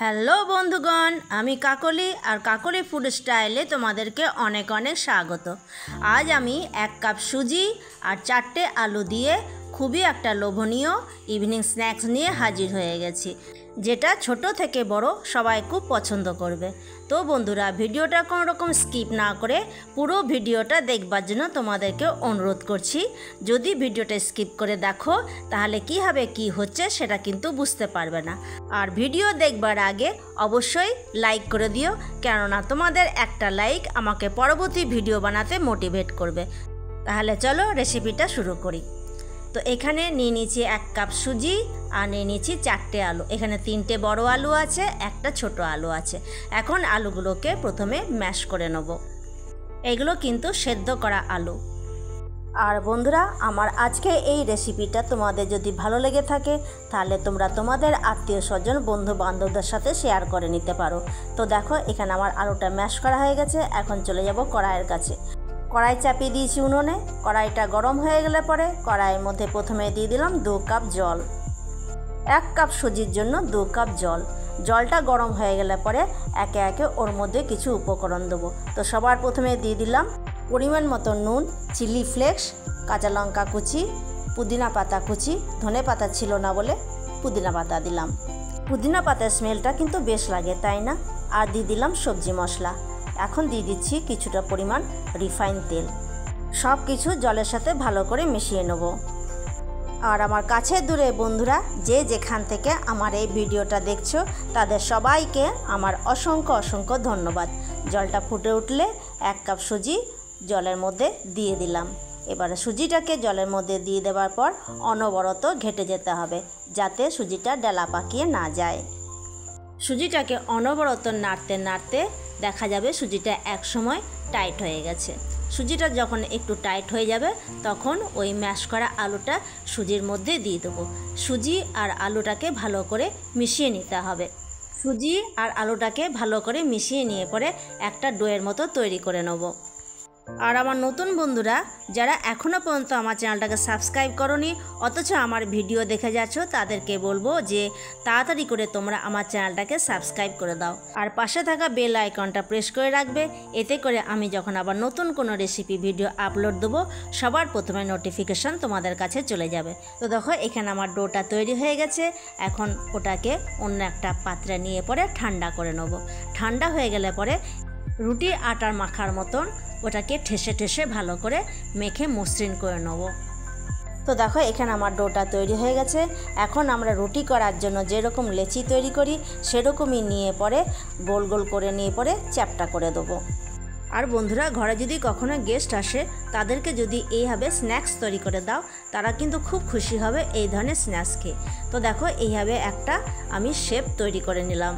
Hello বন্ধুগণ, আমি কাকলি আর কাকলি food স্টাইলে তোমাদেরকে অনেক অনেক স্বাগত। আজ আমি 1 কাপ সুজি আর 4টে আলু দিয়ে খুবই একটা লোভনীয় ইভিনিং স্ন্যাক্স নিয়ে হাজির হয়ে গেছি, যেটা ছোট থেকে বড় সবাই খুব পছন্দ করবে। তো বন্ধুরা, ভিডিওটা কোনো রকম স্কিপ না করে পুরো ভিডিওটা দেখবার জন্য তোমাদেরকে অনুরোধ করছি। যদি ভিডিওটা স্কিপ করে দেখো তাহলে কীভাবে কি হচ্ছে সেটা কিন্তু বুঝতে পারবে না। আর ভিডিও দেখবার আগে অবশ্যই লাইক করে দিও, কেননা তোমাদের একটা লাইক আমাকে পরবর্তী ভিডিও বানাতে মোটিভেট করবে। তাহলে চলো রেসিপিটা শুরু করি। তো এখানে নিয়ে নিয়েছি 1 কাপ সুজি আর নিয়ে নিয়েছি 4টে আলু। এখানে 3টে বড় আলু আছে, একটা ছোট আলু আছে। এখন আলুগুলোকে প্রথমে ম্যাশ করে নেব। এগুলো কিন্তু সেদ্ধ করা আলু। আর বন্ধুরা, আমার আজকে এই রেসিপিটা তোমাদের যদি ভালো লেগে থাকে তাহলে তোমরা তোমাদের আত্মীয় স্বজন বন্ধু বান্ধবদের সাথে শেয়ার করে নিতে পারো। তো দেখো, এখানে আমার আলুটা ম্যাশ করা হয়ে গেছে। এখন চলে যাব কড়াইয়ের কাছে। কড়াই চাপিয়ে দিয়েছি উনুনে। কড়াইটা গরম হয়ে গেলে পরে কড়াইয়ের মধ্যে প্রথমে দিয়ে দিলাম 2 কাপ জল। 1 কাপ সুজির জন্য 2 কাপ জল। জলটা গরম হয়ে গেলে পরে একে একে ওর মধ্যে কিছু উপকরণ দেবো। তো সবার প্রথমে দিয়ে দিলাম পরিমাণ মতো নুন, চিলি ফ্লেক্স, কাঁচা লঙ্কা কুচি, পুদিনা পাতা কুচি। ধনে পাতা ছিল না বলে পুদিনা পাতা দিলাম। পুদিনা পাতার স্মেলটা কিন্তু বেশ লাগে, তাই না? আর দিয়ে দিলাম সবজি মশলা। এখন দিয়ে দিচ্ছি কিছুটা পরিমাণ রিফাইন তেল। সব কিছু জলের সাথে ভালো করে মিশিয়ে নেব। আর আমার কাছে দূরে বন্ধুরা যে যেখান থেকে আমার এই ভিডিওটা দেখছো তাদের সবাইকে আমার অসংখ্য ধন্যবাদ। জলটা ফুটে উঠলে 1 কাপ সুজি জলের মধ্যে দিয়ে দিলাম। এবারে সুজিটাকে জলের মধ্যে দিয়ে দেওয়ার পর অনবরত ঘেটে যেতে হবে, যাতে সুজিটা ডেলা পাকিয়ে না যায়। সুজিটাকে অনবরত নাড়তে নাড়তে দেখা যাবে সুজিটা এক সময় টাইট হয়ে গেছে। সুজিটা যখন একটু টাইট হয়ে যাবে তখন ওই ম্যাশ করা আলুটা সুজির মধ্যে দিয়ে দেবো। সুজি আর আলুটাকে ভালো করে মিশিয়ে নিতে হবে। সুজি আর আলুটাকে ভালো করে মিশিয়ে নিয়ে পরে একটা ডোয়ের মতো তৈরি করে নেব। আর আমার নতুন বন্ধুরা যারা এখনও পর্যন্ত আমার চ্যানেলটাকে সাবস্ক্রাইব করোনি অথচ আমার ভিডিও দেখে যাচ্ছ, তাদেরকে বলবো যে তাড়াতাড়ি করে তোমরা আমার চ্যানেলটাকে সাবস্ক্রাইব করে দাও আর পাশে থাকা বেল আইকনটা প্রেস করে রাখবে। এতে করে আমি যখন আবার নতুন কোনো রেসিপি ভিডিও আপলোড দেবো সবার প্রথমে নোটিফিকেশান তোমাদের কাছে চলে যাবে। তো দেখো, এখানে আমার ডোটা তৈরি হয়ে গেছে। এখন ওটাকে অন্য একটা পাত্রে নিয়ে পরে ঠান্ডা করে নেব। ঠান্ডা হয়ে গেলে পরে রুটি আটার মাখার মতন ওটাকে ঠেসে ঠেসে ভালো করে মেখে মসৃণ করে নেব। তো দেখো, এখানে আমার ডোটা তৈরি হয়ে গেছে। এখন আমরা রুটি করার জন্য যেরকম লেচি তৈরি করি সেরকমই নিয়ে পরে গোল গোল করে নিয়ে পরে চ্যাপটা করে দেবো। আর বন্ধুরা, ঘরে যদি কখনো গেস্ট আসে তাদেরকে যদি এইভাবে স্ন্যাক্স তৈরি করে দাও তারা কিন্তু খুব খুশি হবে এই ধরনের স্ন্যাক্স খেয়ে। তো দেখো, এইভাবে একটা আমি শেপ তৈরি করে নিলাম।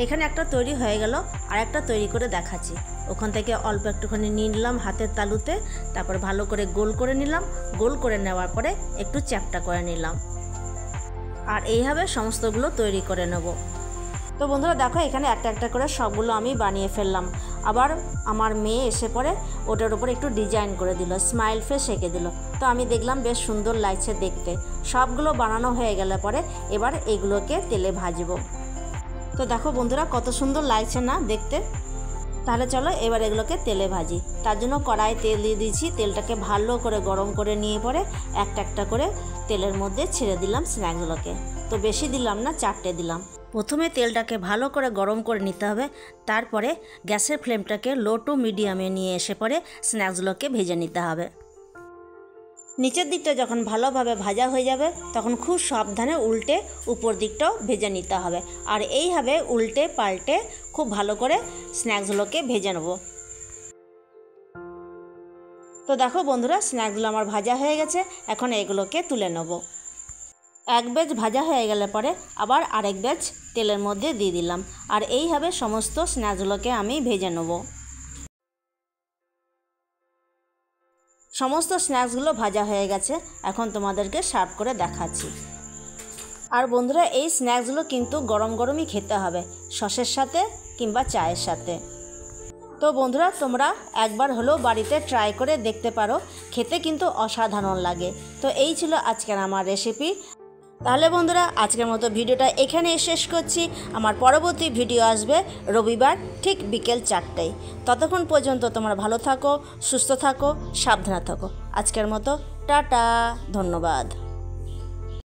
এখানে একটা তৈরি হয়ে গেল, আর একটা তৈরি করে দেখাচ্ছি। ওখান থেকে অল্প একটুখানি নিয়ে নিলাম হাতের তালুতে, তারপর ভালো করে গোল করে নিলাম। গোল করে নেওয়ার পরে একটু চ্যাপটা করে নিলাম। আর এইভাবে সমস্তগুলো তৈরি করে নেব। তো বন্ধুরা দেখো, এখানে একটা একটা করে সবগুলো আমি বানিয়ে ফেললাম। আবার আমার মেয়ে এসে পরে ওটার উপর একটু ডিজাইন করে দিল, স্মাইল ফেস এঁকে দিল। তো আমি দেখলাম বেশ সুন্দর লাগছে দেখতে। সবগুলো বানানো হয়ে গেলে পরে এবার এগুলোকে তেলে ভাজবো। তো দেখো বন্ধুরা, কত সুন্দর লাগছে না দেখতে? তাহলে চলো এবার এগুলোকে তেলে ভাজি। তার জন্য কড়াই তেল দিয়ে দিয়েছি। তেলটাকে ভালো করে গরম করে নিয়ে পরে একটা একটা করে তেলের মধ্যে ছেড়ে দিলাম স্ন্যাক্সগুলোকে। তো বেশি দিলাম না, 4টে দিলাম। প্রথমে তেলটাকে ভালো করে গরম করে নিতে হবে, তারপরে গ্যাসের ফ্লেমটাকে লো টু মিডিয়ামে নিয়ে এসে পরে স্ন্যাক্সগুলোকে ভেজে নিতে হবে। নিচের দিকটা যখন ভালোভাবে ভাজা হয়ে যাবে তখন খুব সাবধানে উল্টে উপর দিকটাও ভেজে নিতে হবে। আর এইভাবে উল্টে পাল্টে খুব ভালো করে স্ন্যাক্সগুলোকে ভেজে নেব। তো দেখো বন্ধুরা, স্ন্যাক্সগুলো আমার ভাজা হয়ে গেছে। এখন এগুলোকে তুলে নেব। এক ব্যাচ ভাজা হয়ে গেলে পরে আবার আরেক ব্যাচ তেলের মধ্যে দিয়ে দিলাম। আর এইভাবে সমস্ত স্ন্যাক্সগুলোকে আমি ভেজে নেব। সমস্ত স্ন্যাক্সগুলো ভাজা হয়ে গেছে। এখন তোমাদেরকে সার্ভ করে দেখাচ্ছি। আর বন্ধুরা, এই স্ন্যাক্সগুলো কিন্তু গরম গরমই খেতে হবে, সসের সাথে কিংবা চায়ের সাথে। তো বন্ধুরা, তোমরা একবার হলেও বাড়িতে ট্রাই করে দেখতে পারো, খেতে কিন্তু অসাধারণ লাগে। তো এই ছিল আজকের আমার রেসিপি। তাহলে বন্ধুরা আজকের মতো ভিডিওটা এখানেই শেষ করছি। আমার পরবর্তী ভিডিও আসবে রবিবার ঠিক বিকেল 4টায়। ততক্ষণ পর্যন্ত তোমরা ভালো থাকো, সুস্থ থাকো, সাবধানে থাকো। আজকের মতো টাটা, ধন্যবাদ।